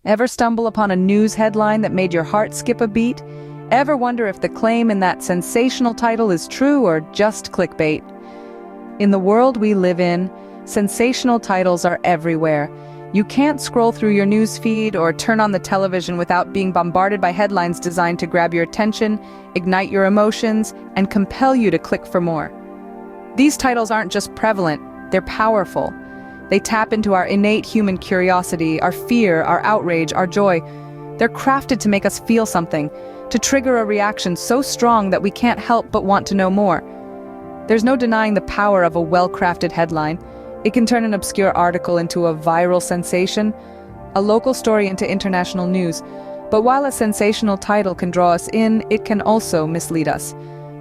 Ever stumble upon a news headline that made your heart skip a beat? Ever wonder if the claim in that sensational title is true or just clickbait? In the world we live in, sensational titles are everywhere. You can't scroll through your news feed or turn on the television without being bombarded by headlines designed to grab your attention, ignite your emotions, and compel you to click for more. These titles aren't just prevalent, they're powerful. They tap into our innate human curiosity, our fear, our outrage, our joy. They're crafted to make us feel something, to trigger a reaction so strong that we can't help but want to know more. There's no denying the power of a well-crafted headline. It can turn an obscure article into a viral sensation, a local story into international news. But while a sensational title can draw us in, it can also mislead us.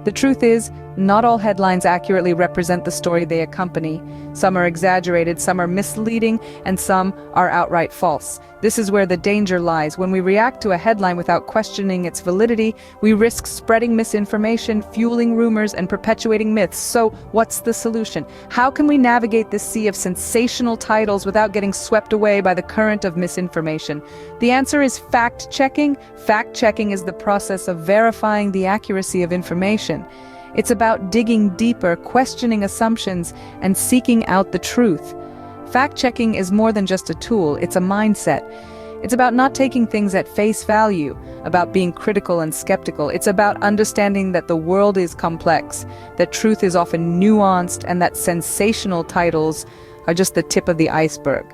The truth is, not all headlines accurately represent the story they accompany. Some are exaggerated, some are misleading, and some are outright false. This is where the danger lies. When we react to a headline without questioning its validity, we risk spreading misinformation, fueling rumors, and perpetuating myths. So, what's the solution? How can we navigate this sea of sensational titles without getting swept away by the current of misinformation? The answer is fact-checking. Fact-checking is the process of verifying the accuracy of information. It's about digging deeper, questioning assumptions, and seeking out the truth. Fact-checking is more than just a tool, it's a mindset. It's about not taking things at face value, about being critical and skeptical. It's about understanding that the world is complex, that truth is often nuanced, and that sensational titles are just the tip of the iceberg.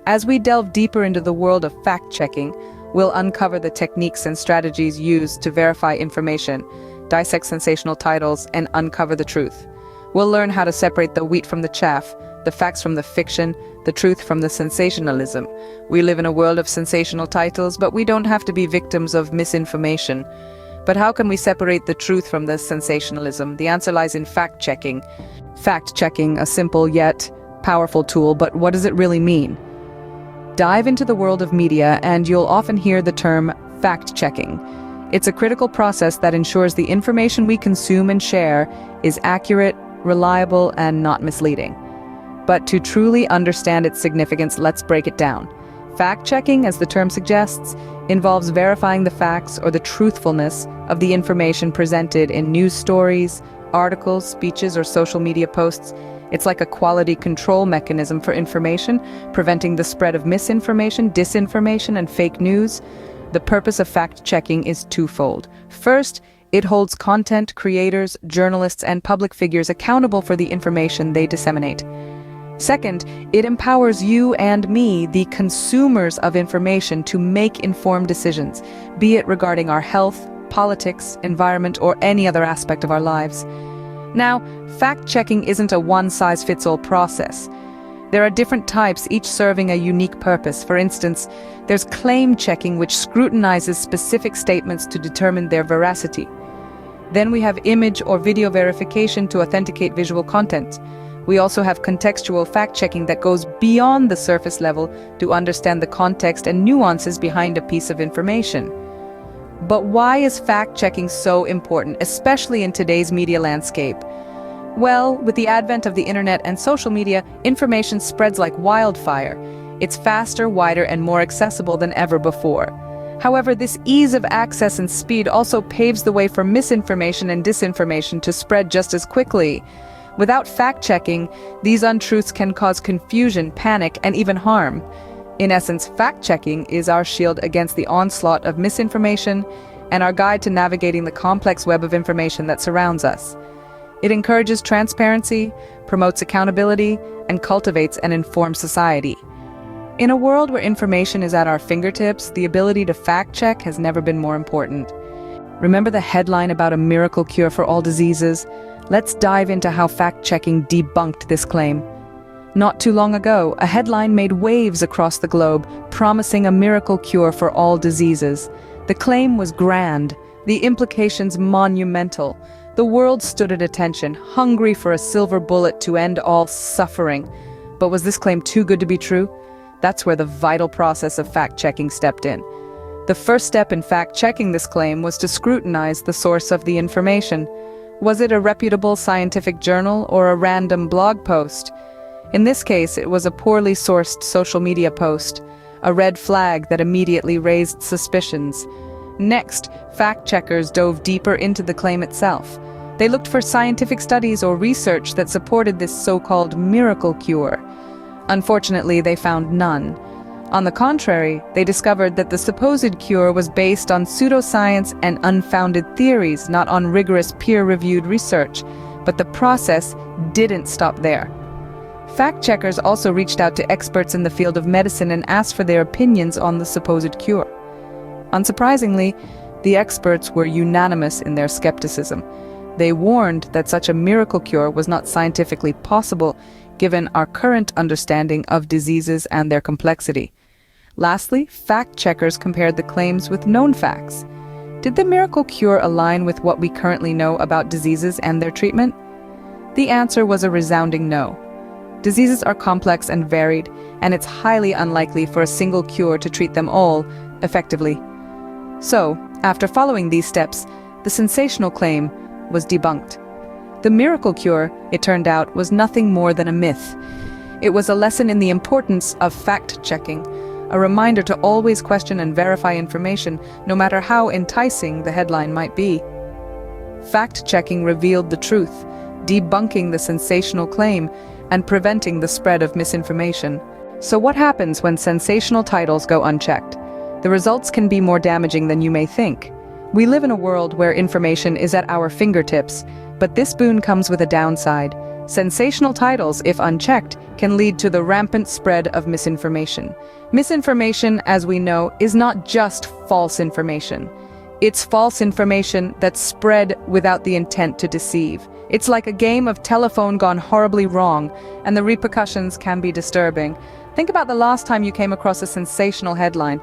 As we delve deeper into the world of fact-checking, we'll uncover the techniques and strategies used to verify information, dissect sensational titles, and uncover the truth. We'll learn how to separate the wheat from the chaff, the facts from the fiction, the truth from the sensationalism. We live in a world of sensational titles, but we don't have to be victims of misinformation. But how can we separate the truth from the sensationalism? The answer lies in fact-checking. Fact-checking, a simple yet powerful tool, but what does it really mean? Dive into the world of media and you'll often hear the term fact-checking. It's a critical process that ensures the information we consume and share is accurate, reliable, and not misleading. But to truly understand its significance, let's break it down. Fact-checking, as the term suggests, involves verifying the facts or the truthfulness of the information presented in news stories, articles, speeches, or social media posts. It's like a quality control mechanism for information, preventing the spread of misinformation, disinformation, and fake news. The purpose of fact-checking is twofold. First, it holds content creators, journalists, and public figures accountable for the information they disseminate. Second, it empowers you and me, the consumers of information, to make informed decisions, be it regarding our health, politics, environment, or any other aspect of our lives. Now, fact-checking isn't a one-size-fits-all process. There are different types, each serving a unique purpose. For instance, there's claim checking, which scrutinizes specific statements to determine their veracity. Then we have image or video verification to authenticate visual content. We also have contextual fact-checking that goes beyond the surface level to understand the context and nuances behind a piece of information. But why is fact-checking so important, especially in today's media landscape? Well, with the advent of the internet and social media, information spreads like wildfire. It's faster, wider, and more accessible than ever before. However, this ease of access and speed also paves the way for misinformation and disinformation to spread just as quickly. Without fact-checking, these untruths can cause confusion, panic, and even harm. In essence, fact-checking is our shield against the onslaught of misinformation and our guide to navigating the complex web of information that surrounds us. It encourages transparency, promotes accountability, and cultivates an informed society. In a world where information is at our fingertips, the ability to fact-check has never been more important. Remember the headline about a miracle cure for all diseases? Let's dive into how fact-checking debunked this claim. Not too long ago, a headline made waves across the globe, promising a miracle cure for all diseases. The claim was grand, the implications monumental. The world stood at attention, hungry for a silver bullet to end all suffering. But was this claim too good to be true? That's where the vital process of fact-checking stepped in. The first step in fact-checking this claim was to scrutinize the source of the information. Was it a reputable scientific journal or a random blog post? In this case, it was a poorly sourced social media post. a red flag that immediately raised suspicions. Next, fact-checkers dove deeper into the claim itself. They looked for scientific studies or research that supported this so-called miracle cure. Unfortunately, they found none. On the contrary, they discovered that the supposed cure was based on pseudoscience and unfounded theories, not on rigorous peer-reviewed research. But the process didn't stop there. Fact-checkers also reached out to experts in the field of medicine and asked for their opinions on the supposed cure. Unsurprisingly, the experts were unanimous in their skepticism. They warned that such a miracle cure was not scientifically possible, given our current understanding of diseases and their complexity. Lastly, fact-checkers compared the claims with known facts. Did the miracle cure align with what we currently know about diseases and their treatment? The answer was a resounding no. Diseases are complex and varied, and it's highly unlikely for a single cure to treat them all effectively. So, after following these steps, the sensational claim was debunked. The miracle cure, it turned out, was nothing more than a myth. It was a lesson in the importance of fact-checking, a reminder to always question and verify information, no matter how enticing the headline might be. Fact-checking revealed the truth, debunking the sensational claim, and preventing the spread of misinformation. So what happens when sensational titles go unchecked? The results can be more damaging than you may think. We live in a world where information is at our fingertips, but this boon comes with a downside. Sensational titles, if unchecked, can lead to the rampant spread of misinformation. Misinformation, as we know, is not just false information. It's false information that's spread without the intent to deceive. It's like a game of telephone gone horribly wrong, and the repercussions can be disturbing. Think about the last time you came across a sensational headline.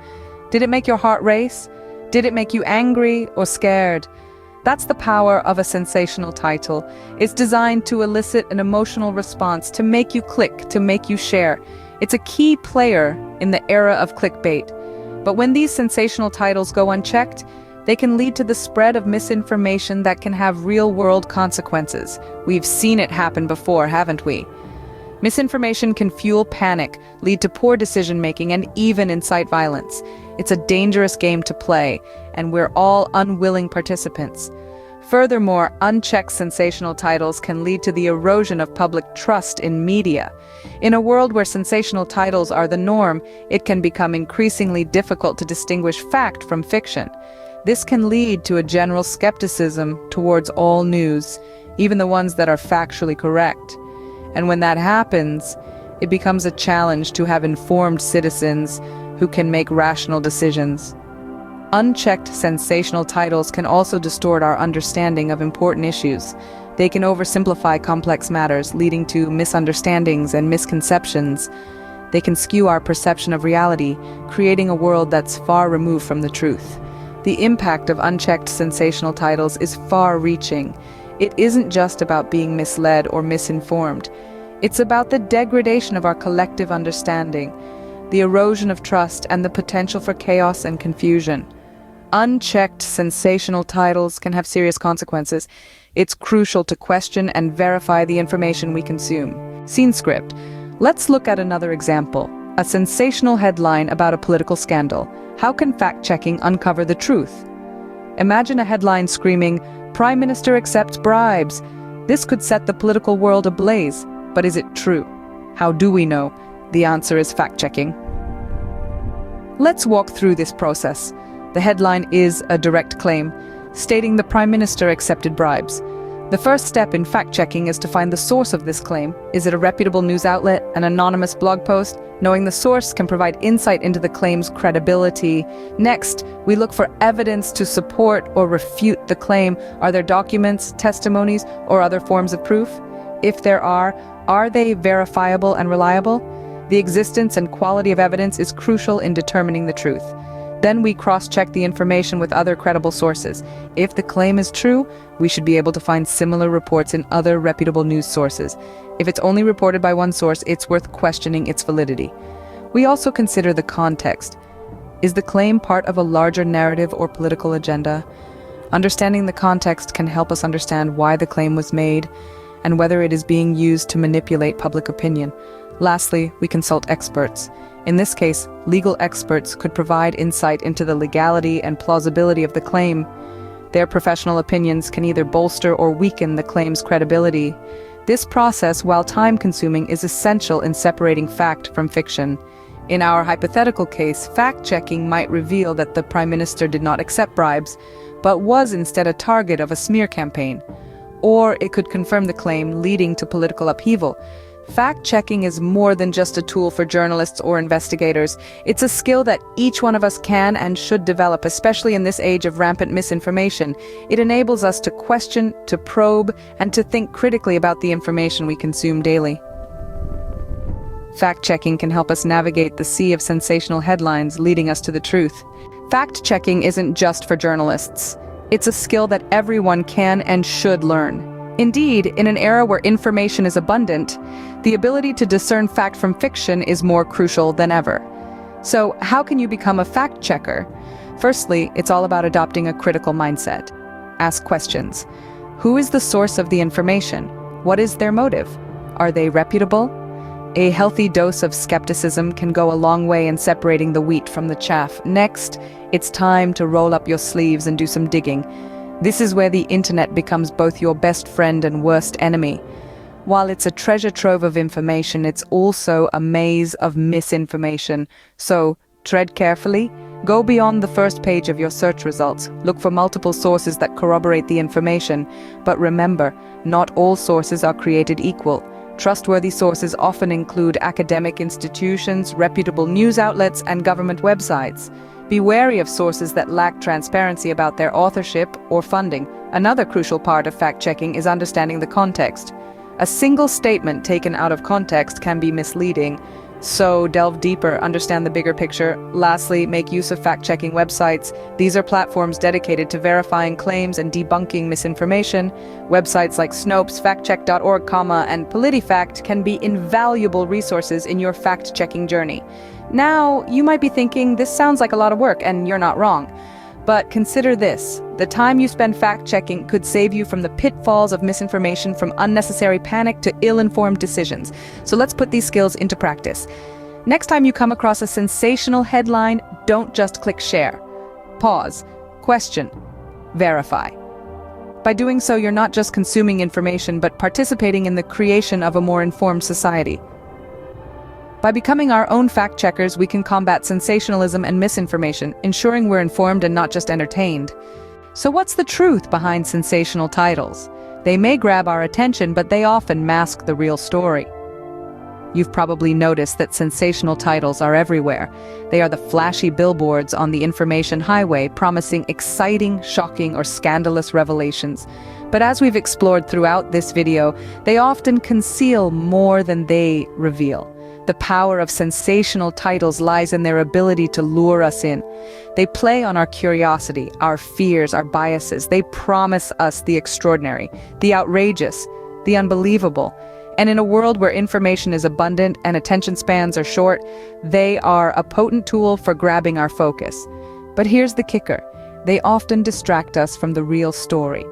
Did it make your heart race? Did it make you angry or scared? That's the power of a sensational title. It's designed to elicit an emotional response, to make you click, to make you share. It's a key player in the era of clickbait. But when these sensational titles go unchecked, they can lead to the spread of misinformation that can have real-world consequences. We've seen it happen before, haven't we? Misinformation can fuel panic, lead to poor decision-making, and even incite violence. It's a dangerous game to play, and we're all unwilling participants. Furthermore, unchecked sensational titles can lead to the erosion of public trust in media. In a world where sensational titles are the norm, it can become increasingly difficult to distinguish fact from fiction. This can lead to a general skepticism towards all news, even the ones that are factually correct. And when that happens, it becomes a challenge to have informed citizens who can make rational decisions. Unchecked sensational titles can also distort our understanding of important issues. They can oversimplify complex matters, leading to misunderstandings and misconceptions. They can skew our perception of reality, creating a world that's far removed from the truth. The impact of unchecked sensational titles is far-reaching. It isn't just about being misled or misinformed. It's about the degradation of our collective understanding, the erosion of trust, and the potential for chaos and confusion. Unchecked sensational titles can have serious consequences. It's crucial to question and verify the information we consume. Scene script. Let's look at another example. A sensational headline about a political scandal. How can fact-checking uncover the truth? Imagine a headline screaming, "Prime Minister accepts bribes." This could set the political world ablaze. But is it true? How do we know? The answer is fact-checking. Let's walk through this process. The headline is a direct claim, stating the Prime Minister accepted bribes. The first step in fact-checking is to find the source of this claim. Is it a reputable news outlet, an anonymous blog post? Knowing the source can provide insight into the claim's credibility. Next, we look for evidence to support or refute the claim. Are there documents, testimonies, or other forms of proof? If there are they verifiable and reliable? The existence and quality of evidence is crucial in determining the truth. Then we cross-check the information with other credible sources. If the claim is true, we should be able to find similar reports in other reputable news sources. If it's only reported by one source, it's worth questioning its validity. We also consider the context. Is the claim part of a larger narrative or political agenda? Understanding the context can help us understand why the claim was made and whether it is being used to manipulate public opinion. Lastly, we consult experts. In this case, legal experts could provide insight into the legality and plausibility of the claim. Their professional opinions can either bolster or weaken the claim's credibility. This process, while time-consuming, is essential in separating fact from fiction. In our hypothetical case, fact-checking might reveal that the Prime Minister did not accept bribes, but was instead a target of a smear campaign. Or it could confirm the claim, leading to political upheaval. Fact-checking is more than just a tool for journalists or investigators. It's a skill that each one of us can and should develop, especially in this age of rampant misinformation. It enables us to question, to probe, and to think critically about the information we consume daily. Fact-checking can help us navigate the sea of sensational headlines, leading us to the truth. Fact-checking isn't just for journalists. It's a skill that everyone can and should learn. Indeed, in an era where information is abundant, the ability to discern fact from fiction is more crucial than ever. So, how can you become a fact-checker? Firstly, it's all about adopting a critical mindset. Ask questions. Who is the source of the information? What is their motive? Are they reputable? A healthy dose of skepticism can go a long way in separating the wheat from the chaff. Next, it's time to roll up your sleeves and do some digging. This is where the internet becomes both your best friend and worst enemy. While it's a treasure trove of information, it's also a maze of misinformation. So, tread carefully. Go beyond the first page of your search results. Look for multiple sources that corroborate the information. But remember, not all sources are created equal. Trustworthy sources often include academic institutions, reputable news outlets, and government websites. Be wary of sources that lack transparency about their authorship or funding. Another crucial part of fact-checking is understanding the context. A single statement taken out of context can be misleading, so delve deeper, understand the bigger picture. Lastly, make use of fact-checking websites. These are platforms dedicated to verifying claims and debunking misinformation. Websites like Snopes, factcheck.org, and PolitiFact can be invaluable resources in your fact-checking journey. Now, you might be thinking, this sounds like a lot of work, and you're not wrong. But consider this. The time you spend fact-checking could save you from the pitfalls of misinformation, from unnecessary panic to ill-informed decisions. So let's put these skills into practice. Next time you come across a sensational headline, don't just click share. Pause, question, verify. By doing so, you're not just consuming information, but participating in the creation of a more informed society. By becoming our own fact-checkers, we can combat sensationalism and misinformation, ensuring we're informed and not just entertained. So what's the truth behind sensational titles? They may grab our attention, but they often mask the real story. You've probably noticed that sensational titles are everywhere. They are the flashy billboards on the information highway, promising exciting, shocking, or scandalous revelations. But as we've explored throughout this video, they often conceal more than they reveal. The power of sensational titles lies in their ability to lure us in. They play on our curiosity, our fears, our biases. They promise us the extraordinary, the outrageous, the unbelievable. And in a world where information is abundant and attention spans are short, they are a potent tool for grabbing our focus. But here's the kicker. They often distract us from the real story.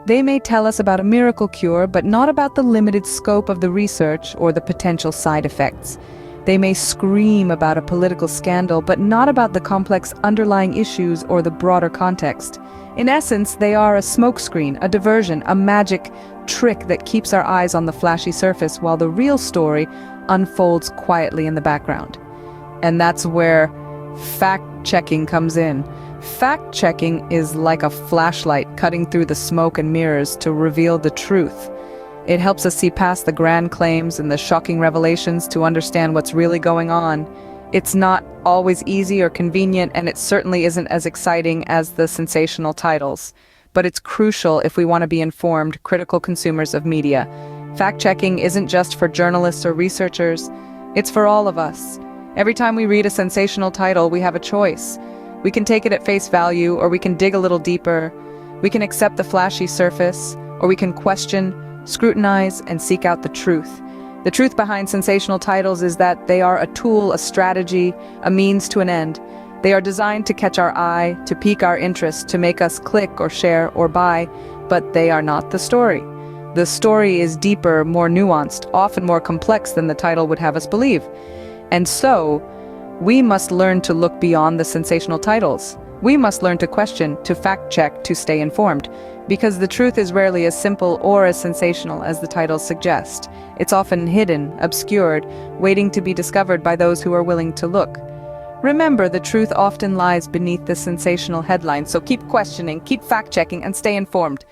They may tell us about a miracle cure, but not about the limited scope of the research or the potential side effects. They may scream about a political scandal, but not about the complex underlying issues or the broader context. In essence, they are a smokescreen, a diversion, a magic trick that keeps our eyes on the flashy surface while the real story unfolds quietly in the background. And that's where fact-checking comes in. Fact-checking is like a flashlight cutting through the smoke and mirrors to reveal the truth. It helps us see past the grand claims and the shocking revelations to understand what's really going on. It's not always easy or convenient, and it certainly isn't as exciting as the sensational titles. But it's crucial if we want to be informed, critical consumers of media. Fact-checking isn't just for journalists or researchers. It's for all of us. Every time we read a sensational title, we have a choice. We can take it at face value, or we can dig a little deeper. We can accept the flashy surface, or we can question, scrutinize, and seek out the truth. The truth behind sensational titles is that they are a tool, a strategy, a means to an end. They are designed to catch our eye, to pique our interest, to make us click or share or buy, but they are not the story. The story is deeper, more nuanced, often more complex than the title would have us believe. And so, we must learn to look beyond the sensational titles. We must learn to question, to fact-check, to stay informed. Because the truth is rarely as simple or as sensational as the titles suggest. It's often hidden, obscured, waiting to be discovered by those who are willing to look. Remember, the truth often lies beneath the sensational headline, so keep questioning, keep fact-checking, and stay informed.